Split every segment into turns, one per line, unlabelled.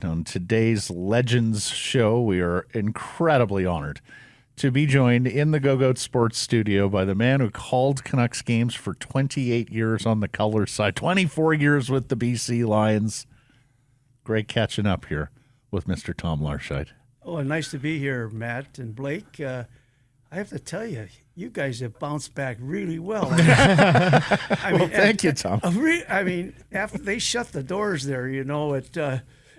On today's Legends show, we are incredibly honored to be joined in the Go-Goat Sports studio by the man who called Canucks games for 28 years on the color side, 24 years with the BC Lions. Great catching up here with Mr. Tom Larscheid.
Oh, nice to be here, Matt and Blake. I have to tell you, you guys have bounced back really well.
Thank you, Tom.
After they shut the doors there,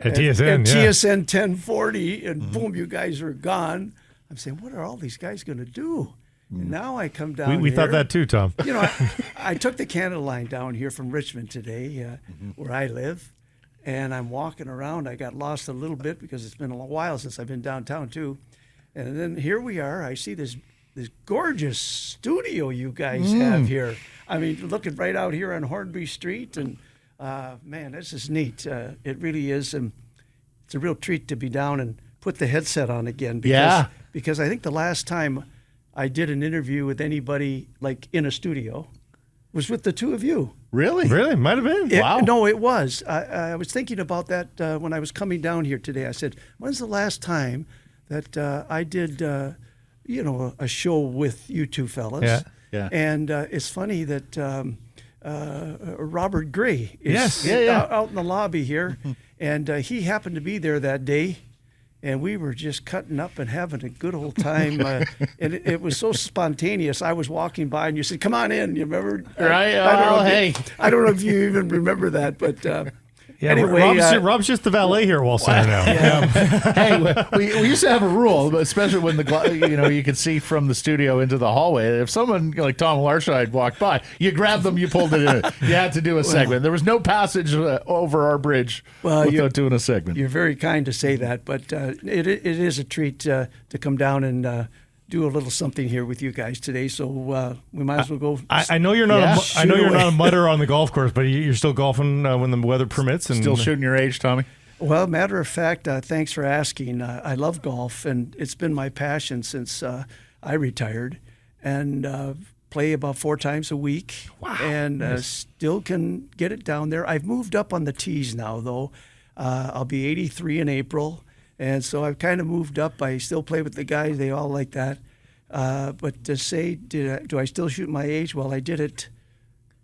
at
TSN,
TSN 1040, and boom, you guys are gone. I'm saying, what are all these guys going to do? And now I come down
We
here.
thought that too, Tom.
I took the Canada line down here from Richmond today, where I live, and I'm walking around. I got lost a little bit because it's been a while since I've been downtown too. And then here we are. I see this gorgeous studio you guys have here. I mean, looking right out here on Hornby Street, and man, this is neat. It really is. It's a real treat to be down and put the headset on again. Because I think the last time I did an interview with anybody like in a studio was with the two of you.
Really?
Really? Might have been.
Wow.
No, it was. I was thinking about that when I was coming down here today. I said, when's the last time that I did, a show with you two fellas?
Yeah.
And it's funny that Robert Gray is
Yes.
out in the lobby here, and he happened to be there that day. And we were just cutting up and having a good old time. And it was so spontaneous. I was walking by and you said, come on in. You remember?
Right.
I don't know if you even remember that. But anyway.
Rob's just the valet here while sitting down.
Hey, we used to have a rule, especially when you could see from the studio into the hallway. If someone like Tom Larscheid walked by, you grabbed them, you pulled it in. You had to do a segment. There was no passage over our bridge without doing a segment.
You're very kind to say that, but it is a treat to come down and do a little something here with you guys today. So we might as well go.
I know you're not. I know you're not a mutter on the golf course, but you're still golfing when the weather permits. And
Still shooting your age, Tommy?
Well, matter of fact, thanks for asking. I love golf, and it's been my passion since I retired, and play about 4 times a week.
Wow.
And still can get it down there. I've moved up on the tees now, though. I'll be 83 in April, and so I've kind of moved up. I still play with the guys. They all like that. But to say, do I still shoot my age? Well, I did it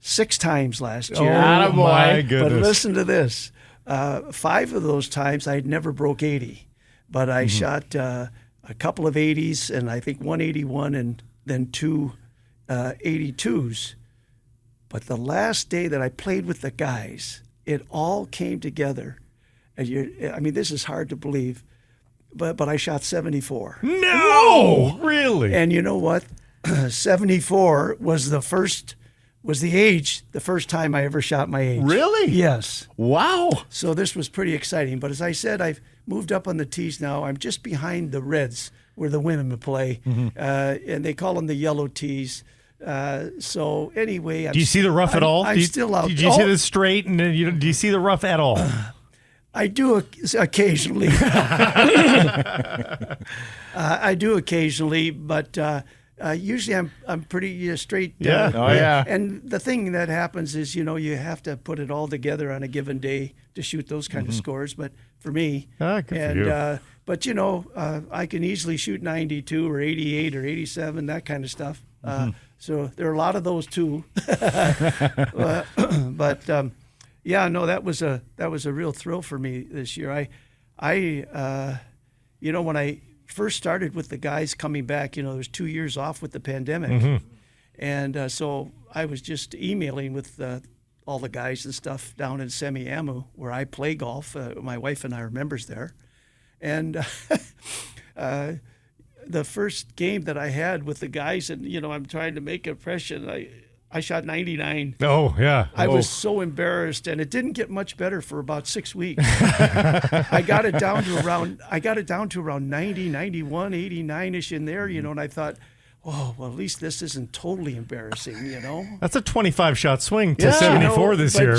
6 times last year.
Oh, my goodness.
But listen to this. 5 of those times I never broke 80, but I shot a couple of 80s, and I think 181 and then 2 82s. But the last day that I played with the guys, it all came together. And this is hard to believe, but I shot 74.
No, really.
And you know what? 74 was the first time I ever shot my age.
Really?
Yes.
Wow.
So this was pretty exciting. But as I said, I've moved up on the tees now. I'm just behind the Reds where the women play, and they call them the yellow tees. So anyway,
do you see the rough at all?
I'm still out.
Did you see the straight? And do you see the rough at all?
I do occasionally. I do occasionally, but usually I'm pretty straight.
Yeah.
And the thing that happens is, you have to put it all together on a given day to shoot those kind of scores. But for me,
good for you.
But I can easily shoot 92 or 88 or 87, that kind of stuff. So there are a lot of those too. But. That was a real thrill for me this year. I when I first started with the guys coming back, there was 2 years off with the pandemic, and so I was just emailing with all the guys and stuff down in Semiahmoo where I play golf. My wife and I are members there, and the first game that I had with the guys, and I'm trying to make an impression. I shot 99.
Oh, yeah.
I was so embarrassed, and it didn't get much better for about 6 weeks. I got it down to around 90, 91, 89-ish in there, and I thought, oh, well, at least this isn't totally embarrassing,
That's a 25-shot swing to 74 this year.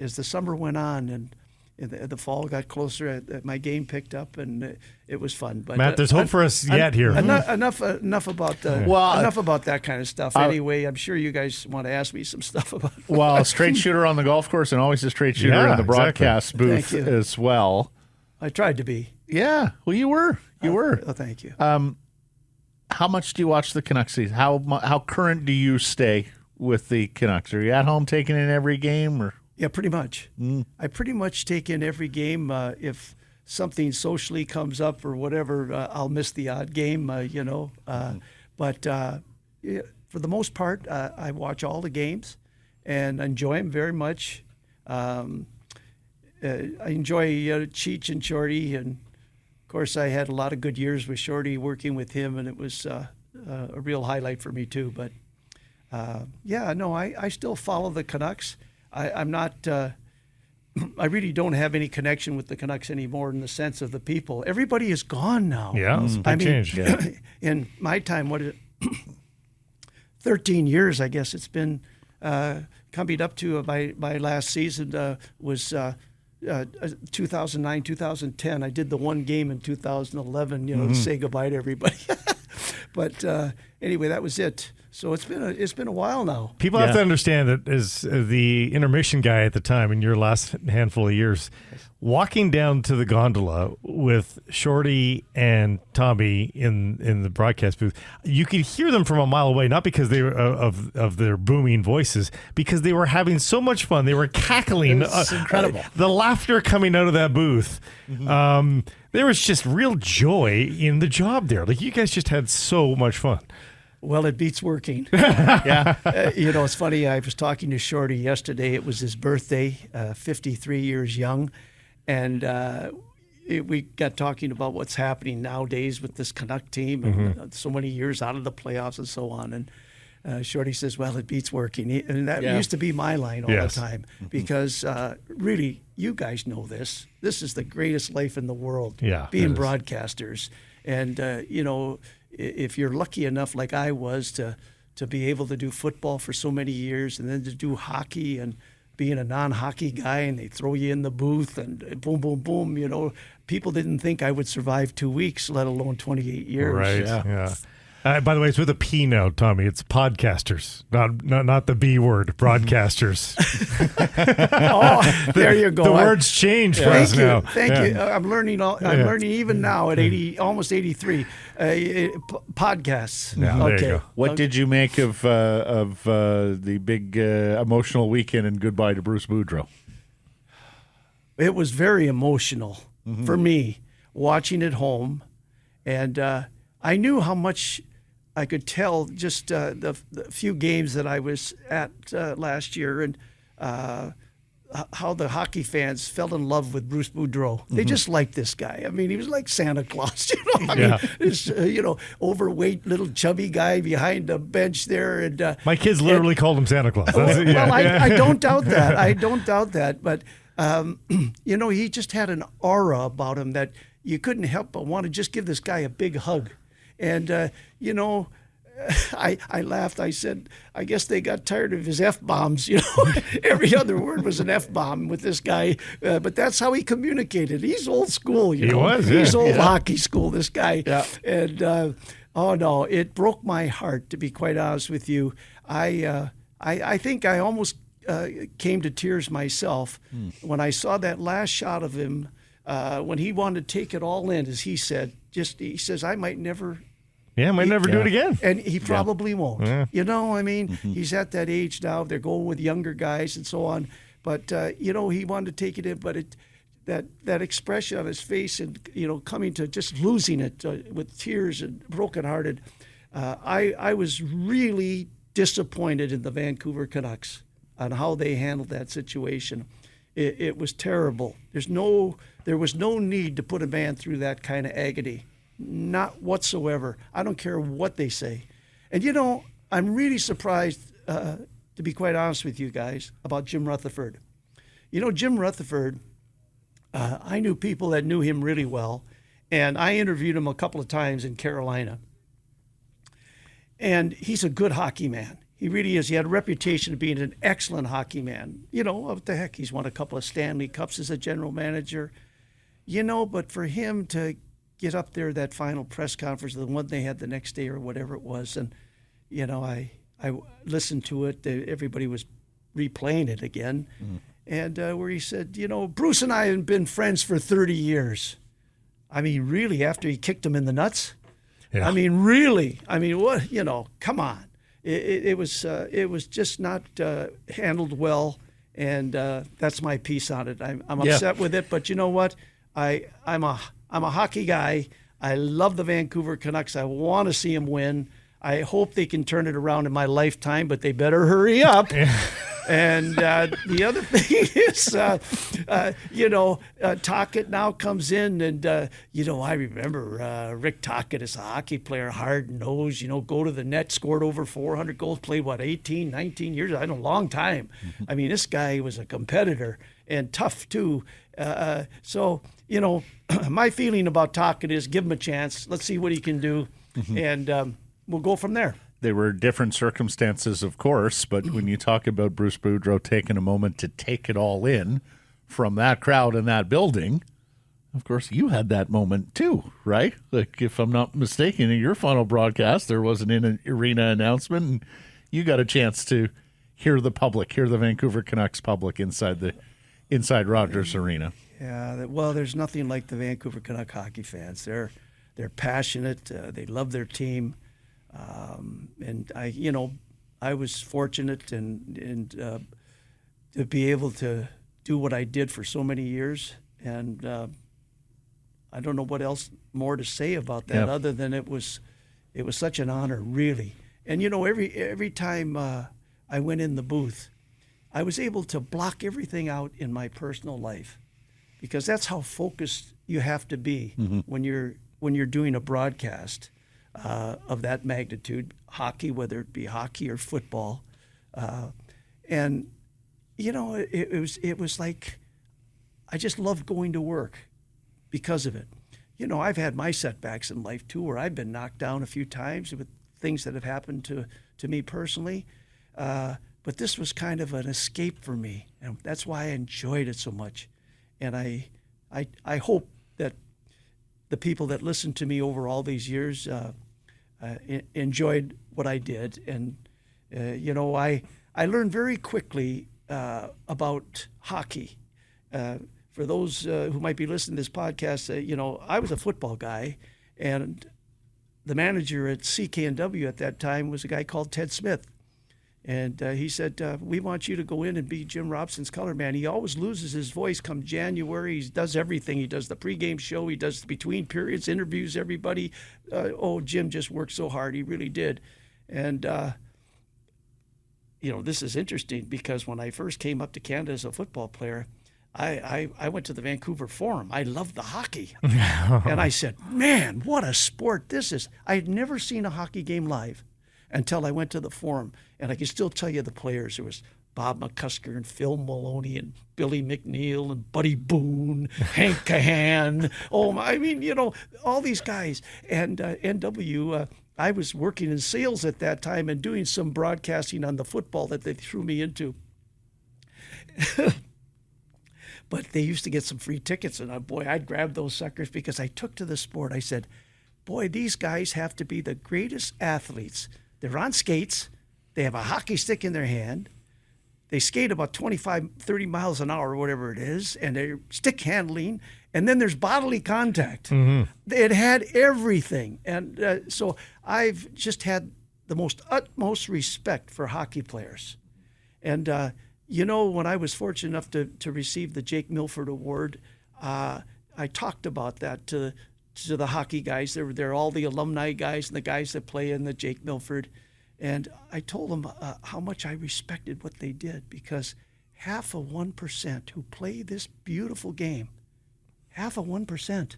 As the summer went on, and the fall got closer. My game picked up, and it was fun. But
Matt, there's hope for us yet here.
Enough about that kind of stuff. Anyway, I'm sure you guys want to ask me some stuff about.
Well, a straight shooter on the golf course, and always a straight shooter in the broadcast booth as well.
I tried to be.
Yeah, well, you were.
Oh, thank you.
How much do you watch the Canucks season? How current do you stay with the Canucks? Are you at home taking in every game, or?
Yeah, pretty much. I pretty much take in every game. If something socially comes up or whatever, I'll miss the odd game, But for the most part, I watch all the games and enjoy them very much. I enjoy Cheech and Shorty, and of course, I had a lot of good years with Shorty working with him, and it was a real highlight for me too. But I still follow the Canucks. I'm not. I really don't have any connection with the Canucks anymore in the sense of the people. Everybody is gone now.
Yeah, it's a big change.
In my time, 13 years, I guess it's been coming up to my last season was 2009, 2010. I did the one game in 2011, to say goodbye to everybody. But anyway, that was it. So it's been a while now.
People have to understand that as the intermission guy at the time in your last handful of years, walking down to the gondola with Shorty and Tommy in the broadcast booth, you could hear them from a mile away, not because they were of their booming voices, because they were having so much fun. They were cackling.
It's incredible.
The laughter coming out of that booth. There was just real joy in the job there. Like, you guys just had so much fun.
Well, it beats working.
Yeah.
It's funny. I was talking to Shorty yesterday. It was his birthday, 53 years young. And we got talking about what's happening nowadays with this Canuck team and so many years out of the playoffs and so on. And Shorty says, well, it beats working. And that used to be my line all the time because really, you guys know this. This is the greatest life in the world, being broadcasters. And, if you're lucky enough like I was to be able to do football for so many years and then to do hockey and being a non-hockey guy and they throw you in the booth and boom, boom, boom, people didn't think I would survive 2 weeks, let alone 28 years.
Right, yeah. By the way, it's with a P now, Tommy. It's podcasters, not the B word, broadcasters.
There you go.
The words change for us now.
Thank you. I'm learning. I'm learning even now at almost 83. Podcasts.
Yeah, there you go.
What did you make of the big emotional weekend and goodbye to Bruce Boudreau?
It was very emotional for me watching at home, and I knew how much I could tell just the few games that I was at last year, and how the hockey fans fell in love with Bruce Boudreau. They just liked this guy. I mean, he was like Santa Claus, this overweight little chubby guy behind the bench there. And
my kids literally called him Santa Claus.
I don't doubt that. I don't doubt that. But he just had an aura about him that you couldn't help but want to just give this guy a big hug. And, I laughed. I said, I guess they got tired of his F-bombs. Every other word was an F-bomb with this guy. But that's how he communicated. He's old school,
He was,
He's old hockey school, this guy.
Yeah.
And, it broke my heart, to be quite honest with you. I think I almost came to tears myself when I saw that last shot of him when he wanted to take it all in, as he said. He says, I might never...
might never do it again.
And he probably won't. Yeah. He's at that age now. They're going with younger guys and so on. But, he wanted to take it in. But that expression on his face and, coming to just losing it with tears and brokenhearted, I was really disappointed in the Vancouver Canucks on how they handled that situation. It was terrible. There was no need to put a man through that kind of agony. Not whatsoever. I don't care what they say. And, I'm really surprised, to be quite honest with you guys, about Jim Rutherford. Jim Rutherford, I knew people that knew him really well, and I interviewed him a couple of times in Carolina. And he's a good hockey man. He really is. He had a reputation of being an excellent hockey man. What the heck? He's won a couple of Stanley Cups as a general manager. But for him to get up there, that final press conference, the one they had the next day or whatever it was, and, I listened to it. Everybody was replaying it again. And where he said, Bruce and I have been friends for 30 years. I mean, really, after he kicked him in the nuts?
Yeah.
I mean, really? I mean, what? Come on. It was just not handled well, and that's my piece on it. I'm upset with it, but you know what? I'm a hockey guy. I love the Vancouver Canucks. I want to see them win. I hope they can turn it around in my lifetime, but they better hurry up. And the other thing is, Tocchet now comes in, and, I remember Rick Tocchet as a hockey player, hard-nosed, go to the net, scored over 400 goals, played, 18, 19 years? I don't know, a long time. Mm-hmm. I mean, this guy was a competitor and tough, too. So, my feeling about Tocchet is give him a chance. Let's see what he can do, and we'll go from there.
There were different circumstances, of course, but when you talk about Bruce Boudreau taking a moment to take it all in from that crowd in that building, of course, you had that moment too, right? Like, if I'm not mistaken, in your final broadcast, there was an arena announcement, and you got a chance to hear the Vancouver Canucks public inside Rogers Arena.
Yeah, well, there's nothing like the Vancouver Canuck hockey fans. They're passionate. They love their team. And I was fortunate and to be able to do what I did for so many years, and I don't know what else more to say about that other than it was such an honor, really. And every time I went in the booth, I was able to block everything out in my personal life, because that's how focused you have to be when you're doing a broadcast. Of that magnitude, hockey, whether it be hockey or football, and it was like I just loved going to work because of it. I've had my setbacks in life too, where I've been knocked down a few times with things that have happened to me personally, but this was kind of an escape for me, and that's why I enjoyed it so much. And I hope that the people that listened to me over all these years enjoyed what I did. And, I learned very quickly about hockey. For those who might be listening to this podcast, I was a football guy, and the manager at CKNW at that time was a guy called Ted Smith. And he said, we want you to go in and be Jim Robson's color man. He always loses his voice come January. He does everything. He does the pregame show. He does the between periods, interviews everybody. Jim just worked so hard. He really did. And, this is interesting, because when I first came up to Canada as a football player, I went to the Vancouver Forum. I loved the hockey. And I said, man, what a sport this is. I had never seen a hockey game live until I went to the Forum. And I can still tell you the players. There was Bob McCusker and Phil Maloney and Billy McNeil and Buddy Boone, Hank Cahan. All these guys. And NW, I was working in sales at that time and doing some broadcasting on the football that they threw me into. But they used to get some free tickets, and I'd grab those suckers, because I took to the sport. I said, boy, these guys have to be the greatest athletes. They're on skates. They have a hockey stick in their hand. They skate about 25, 30 miles an hour or whatever it is, and they're stick handling. And then there's bodily contact. Mm-hmm. It had everything. And so I've just had the utmost respect for hockey players. And, when I was fortunate enough to receive the Jake Milford Award, I talked about that to the hockey guys. They're all the alumni guys and the guys that play in the Jake Milford. And I told them how much I respected what they did, because half of 1% who play this beautiful game, half of 1%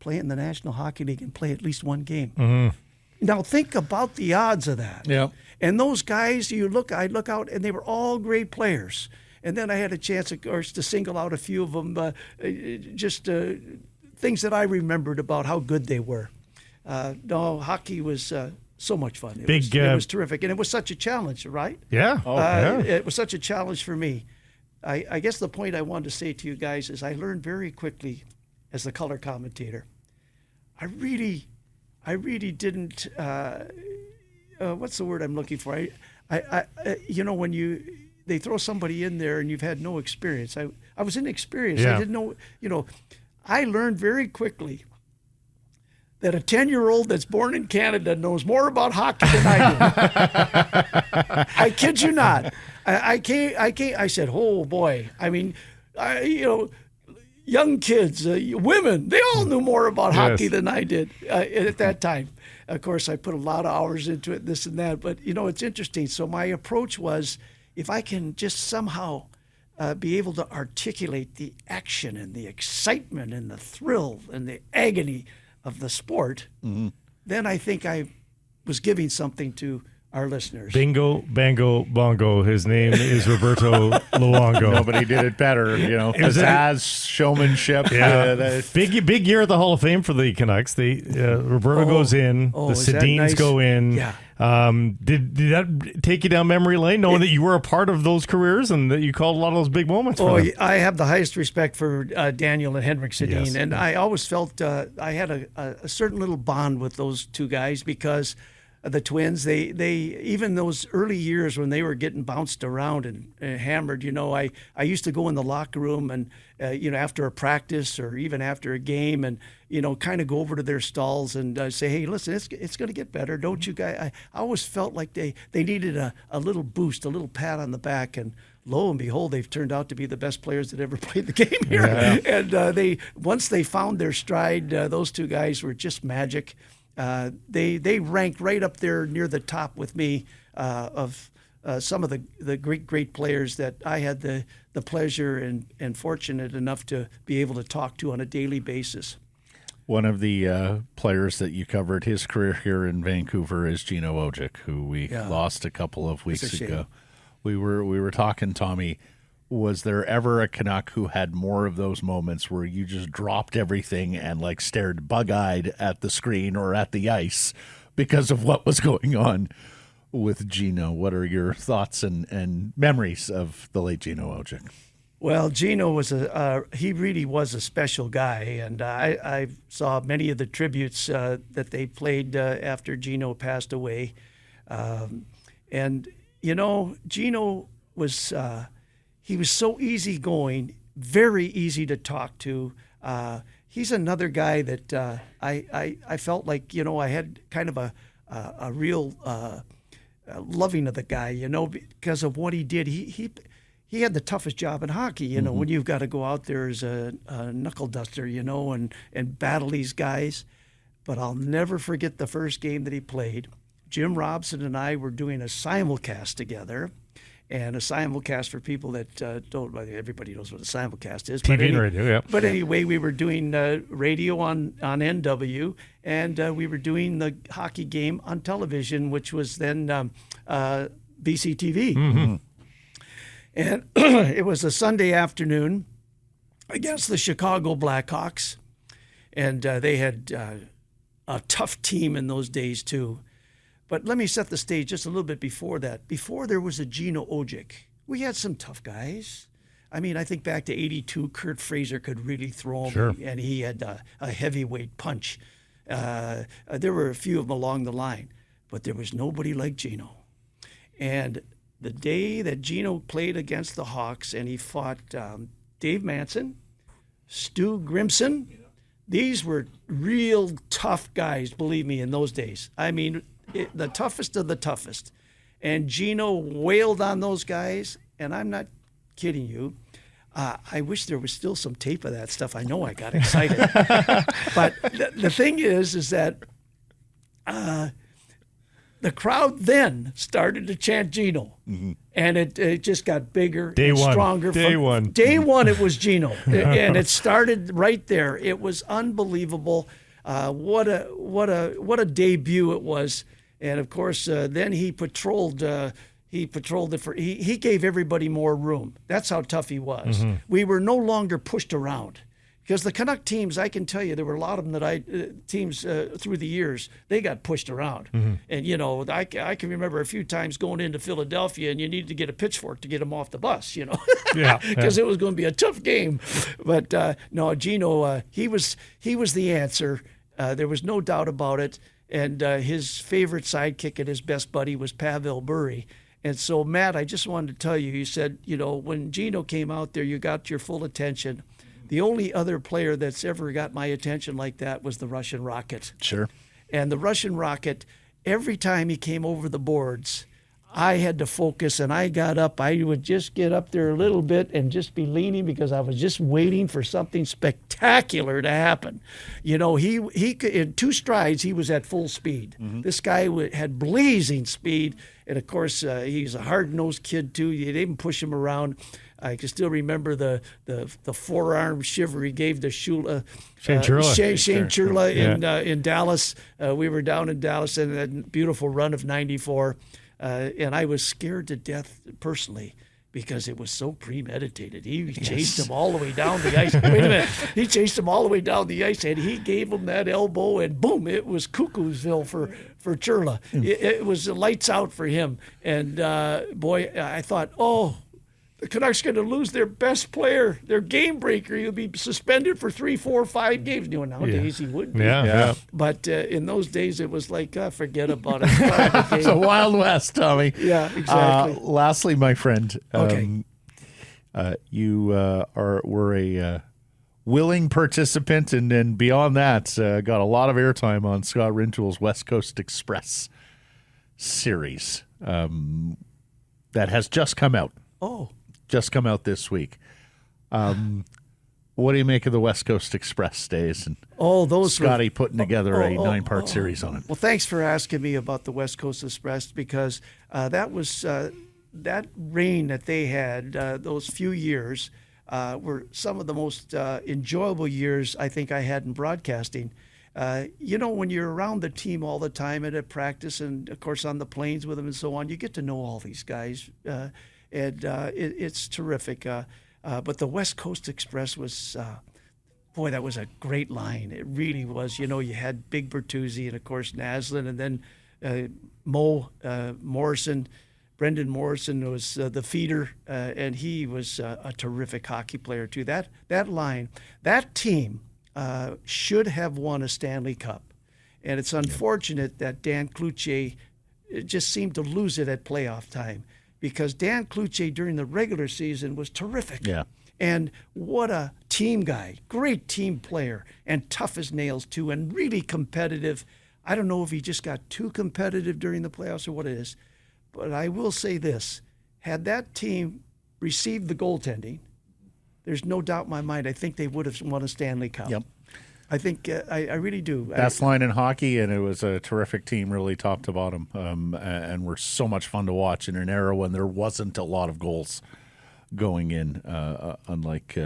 play in the National Hockey League and play at least one game. Mm-hmm. Now think about the odds of that.
Yeah.
And those guys, I look out, and they were all great players. And then I had a chance, of course, to single out a few of them, things that I remembered about how good they were. Hockey was so much fun.
It
was terrific, and it was such a challenge, right?
Yeah.
It was such a challenge for me. I guess the point I wanted to say to you guys is I learned very quickly as the color commentator. I really didn't. What's the word I'm looking for? I when they throw somebody in there and you've had no experience. I was inexperienced.
Yeah.
I didn't know. I learned very quickly that a 10-year-old that's born in Canada knows more about hockey than I do. I kid you not. I said, oh boy. I mean, young kids, women, they all knew more about hockey than I did at that time. Of course, I put a lot of hours into it, this and that. But, it's interesting. So my approach was, if I can just somehow be able to articulate the action and the excitement and the thrill and the agony of the sport, then I think I was giving something to our listeners.
Bingo, bango, bongo. His name is Roberto Luongo.
Nobody did it better, pizzazz, showmanship.
Yeah, big year at the Hall of Fame for the Canucks. Roberto goes in. The Sedins
nice?
go in.
Yeah.
Did that take you down memory lane, knowing that you were a part of those careers and that you called a lot of those big moments? For them?
I have the highest respect for Daniel and Henrik Sedin,
Yes.
and I always felt I had a certain little bond with those two guys because the Twins, they even those early years when they were getting bounced around and hammered, I used to go in the locker room and after a practice or even after a game and kind of go over to their stalls and say, hey, listen, it's going to get better, don't you guys? I always felt like they needed a little boost, a little pat on the back, and lo and behold, they've turned out to be the best players that ever played the game here. Yeah. And once they found their stride, those two guys were just magic. They ranked right up there near the top with me of some of the great players that I had the pleasure and fortunate enough to be able to talk to on a daily basis.
One of the players that you covered his career here in Vancouver is Gino Odjick, who we lost a couple of weeks ago. We were talking, Tommy. Was there ever a Canuck who had more of those moments where you just dropped everything and stared bug-eyed at the screen or at the ice because of what was going on with Gino? What are your thoughts and memories of the late Gino Odjick?
Well, Gino was he really was a special guy, and I saw many of the tributes that they played after Gino passed away. Gino was... he was so easygoing, very easy to talk to. He's another guy that I felt like, I had kind of a real loving of the guy, because of what he did. He had the toughest job in hockey, when you've got to go out there as a knuckle duster, and battle these guys. But I'll never forget the first game that he played. Jim Robson and I were doing a simulcast together. And a simulcast, for people that don't, everybody knows what a simulcast is.
TV and radio, yeah.
But anyway, we were doing radio on NW, and we were doing the hockey game on television, which was then BCTV.
Mm-hmm.
And it was a Sunday afternoon against the Chicago Blackhawks. And they had a tough team in those days, too. But let me set the stage just a little bit before that. Before there was a Gino Odjick, we had some tough guys. I mean, I think back to 82, Kurt Fraser could really throw him,
sure.
And he had a heavyweight punch. There were a few of them along the line, but there was nobody like Gino. And the day that Gino played against the Hawks and he fought Dave Manson, Stu Grimson, these were real tough guys, believe me, in those days. I mean, the toughest of the toughest. And Gino wailed on those guys, and I'm not kidding you. I wish there was still some tape of that stuff. I know I got excited. But the thing is that the crowd then started to chant Gino. Mm-hmm. And it just got bigger and stronger.
Day
one, it was Gino. And it started right there. It was unbelievable. What a debut it was. And of course, then he patrolled it for. He gave everybody more room. That's how tough he was. Mm-hmm. We were no longer pushed around, Because the Canuck teams, I can tell you, there were a lot of them teams through the years, they got pushed around. And, I can remember a few times going into Philadelphia and you needed to get a pitchfork to get them off the bus, because it was going to be a tough game. But no, Gino, he was the answer. There was no doubt about it. And his favorite sidekick and his best buddy was Pavel Bure. And so, Matt, I just wanted to tell you, you said, when Gino came out there, you got your full attention. The only other player that's ever got my attention like that was the Russian Rocket.
Sure.
And the Russian Rocket, every time he came over the boards, I had to focus, and I got up. I would just get up there a little bit and just be leaning because I was just waiting for something spectacular to happen. He could, in 2 strides, he was at full speed. This guy had blazing speed, and of course, he's a hard-nosed kid too. You didn't push him around. I can still remember the forearm shiver he gave to Shane Churla in Dallas. We were down in Dallas in that beautiful run of '94, and I was scared to death personally because it was so premeditated. He chased him all the way down the ice. Wait a minute. He chased him all the way down the ice, and he gave him that elbow, and boom, it was Cuckoosville for Churla. It was lights out for him. And, boy, I thought, the Canucks going to lose their best player, their game breaker. He'll be suspended for 3, 4, 5 games. Nowadays he would be.
Yeah.
But in those days it was like, forget about it.
It's a Wild West, Tommy.
Yeah, exactly.
Lastly, my friend,
Okay.
you were a willing participant, and then beyond that, got a lot of airtime on Scott Rintoul's West Coast Express series that has just come out. Just come out this week. What do you make of the West Coast Express days? And Scotty putting together a 9-part series on it.
Well, thanks for asking me about the West Coast Express, because that was that reign that they had, those few years, were some of the most enjoyable years I think I had in broadcasting. When you're around the team all the time and at practice and, of course, on the planes with them and so on, you get to know all these guys. It's terrific. But the West Coast Express was, that was a great line. It really was. You had Big Bertuzzi and, of course, Naslin, and then Morrison. Brendan Morrison was the feeder, and he was a terrific hockey player, too. That line, that team should have won a Stanley Cup. And it's unfortunate that Dan Cloutier just seemed to lose it at playoff time, because Dan Cloutier during the regular season was terrific.
Yeah.
And what a team guy, great team player, and tough as nails too, and really competitive. I don't know if he just got too competitive during the playoffs or what it is, but I will say this. Had that team received the goaltending, there's no doubt in my mind, I think they would have won a Stanley Cup.
Yep.
I think I really do.
Best line in hockey, and it was a terrific team, really top to bottom, and were so much fun to watch in an era when there wasn't a lot of goals going in, unlike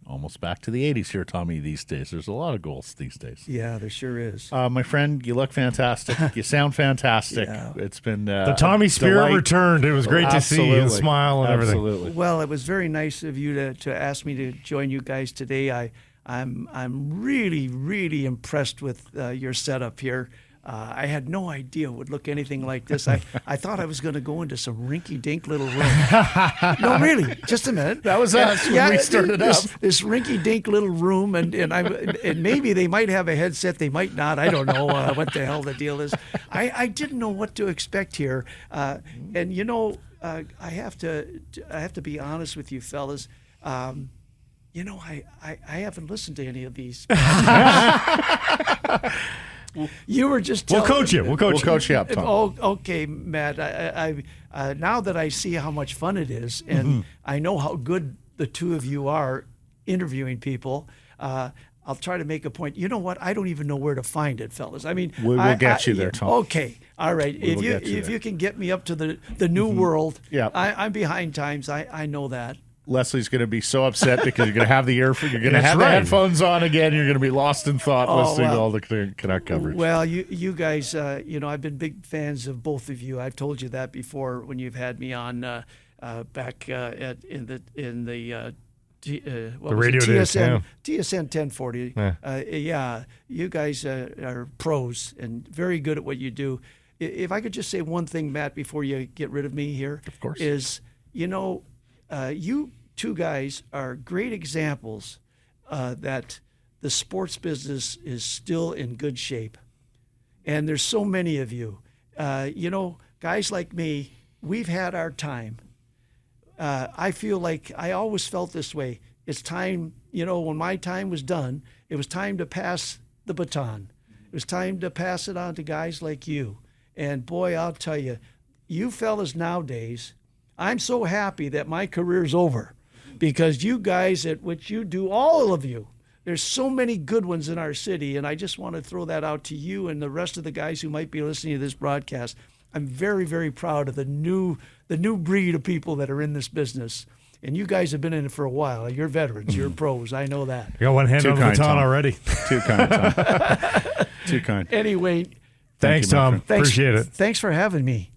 almost back to the 80s here, Tommy, these days. There's a lot of goals these days.
Yeah, there sure is.
My friend, you look fantastic. You sound fantastic.
Yeah.
It's been
the Tommy spirit returned. It was great to see you smile and everything.
Absolutely.
Well, it was very nice of you to ask me to join you guys today. I'm really, really impressed with your setup here. I had no idea it would look anything like this. I thought I was going to go into some rinky-dink little room. No, really, just a minute.
That was us when we started up.
This rinky-dink little room, and maybe they might have a headset, they might not. I don't know what the hell the deal is. I didn't know what to expect here, and I have to be honest with you, fellas. I haven't listened to any of these. You were just
We'll coach you. We'll coach
you up, Tom.
Oh, okay, Matt. I now that I see how much fun it is, and I know how good the two of you are interviewing people, I'll try to make a point. You know what? I don't even know where to find it, fellas. I mean,
we'll get you there, Tom.
Okay, all right. If you can get me up to the new world,
yeah.
I'm behind times. I know that.
Leslie's going to be so upset because you're going to have the the headphones on again. You're going to be lost in thought listening to all the Canuck coverage.
Well, you guys, I've been big fans of both of you. I've told you that before when you've had me on back in the the
radio days,
TSN,
yeah.
TSN 1040.
Yeah.
You guys are pros and very good at what you do. If I could just say one thing, Matt, before you get rid of me here,
Of course.
is, you two guys are great examples that the sports business is still in good shape. And there's so many of you. Guys like me, we've had our time. I feel like I always felt this way. It's time, when my time was done, it was time to pass the baton. It was time to pass it on to guys like you. And boy, I'll tell you, you fellas nowadays, I'm so happy that my career's over because you guys at what you do, all of you, there's so many good ones in our city. And I just want to throw that out to you and the rest of the guys who might be listening to this broadcast. I'm very, very proud of the new breed of people that are in this business. And you guys have been in it for a while. You're veterans. You're pros. I know that.
You got one hand
Too
on the
kind,
baton
Tom.
already.
Too kind, Tom. Too kind.
Anyway,
Thanks,
you, my
Tom.
friend.
thanks,
Appreciate it.
Thanks for having me.